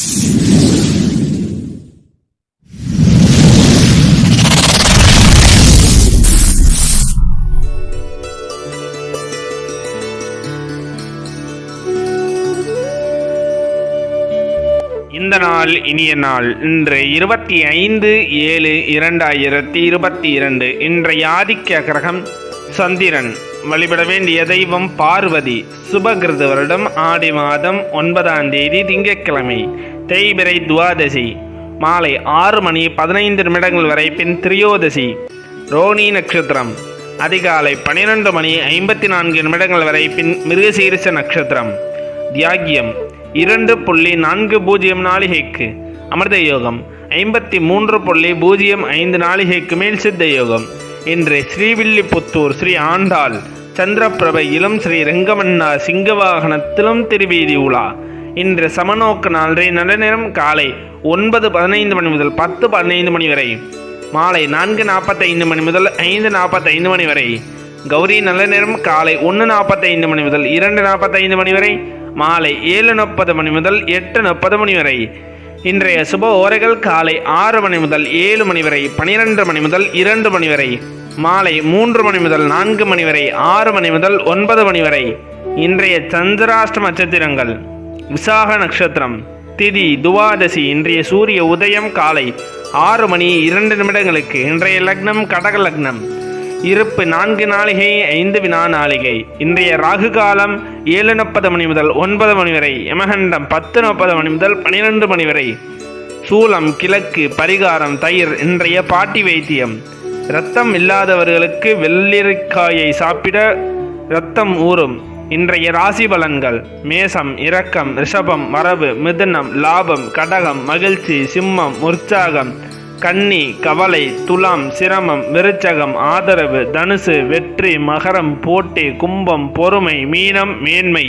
இந்த நாள் இனிய நாள். இன்று 25/7/2022. இன்றைய ஆதிக்க கிரகம் சந்திரன். வழிபட வேண்டிய தெய்வம் பார்வதி. சுபகிருத வருடம் ஆடி மாதம் 9ஆம் தேதி திங்கட்கிழமை, தேய்பிறை துவாதசி. மாலை 6:15 வரை பின் திரியோதசி. ரோனி நட்சத்திரம். அதிகாலை 12:54 வரை பின் மிருகசீரிஷ நட்சத்திரம். தியாகியம் 2:40 நாளிகைக்கு. அமிர்த யோகம் 53:05 நாளிகைக்கு மேல் சித்த யோகம். இன்று ஸ்ரீவில்லிபுத்தூர் ஸ்ரீ ஆண்டாள் சந்திரபிரபையிலும் ஸ்ரீ ரெங்கமன்னா சிங்கவாகனத்திலும் திருவீதி உலா. இன்று சமநோக்க நாளரை நல்ல நேரம் காலை 9:15 முதல் 10:15 வரை, மாலை 4:45 முதல் 5:45 வரை. கௌரி நல்ல நேரம் காலை 1:45 முதல் 2:45 வரை, மாலை 7:30 முதல் 8:30 வரை. இன்றைய சுப ஓரைகள் காலை 6 முதல் 7 வரை, 12 முதல் 2 வரை, மாலை 3 முதல் 4 வரை, 6 முதல் 9 வரை. இன்றைய சந்திராஷ்டம நட்சத்திரங்கள்: விசாக நட்சத்திரம், திதி துவாதசி. இன்றைய சூரிய உதயம் காலை 6:02. இன்றைய லக்னம் கடக லக்னம். இருப்பு 4 நாளிகை 5 வினா நாளிகை. இன்றைய ராகு காலம் 7:30 முதல் 9 வரை, யமகண்டம் 10:30 முதல் 12 வரை. சூலம் கிழக்கு. பரிகாரம் தயிர். இன்றைய பாட்டி வைத்தியம்: இரத்தம் இல்லாதவர்களுக்கு வெள்ளரிக்காயை சாப்பிட இரத்தம் ஊறும். இன்றைய ராசி பலன்கள்: மேசம் இரக்கம், ரிஷபம் வரவு, மிதுனம் லாபம், கடகம் மகிழ்ச்சி, சிம்மம் உற்சாகம், கன்னி கவலை, துலாம் சிரமம், விருச்சகம் ஆதரவு, தனுசு வெற்றி, மகரம் போட்டி, கும்பம் பொறுமை, மீனம் மேன்மை.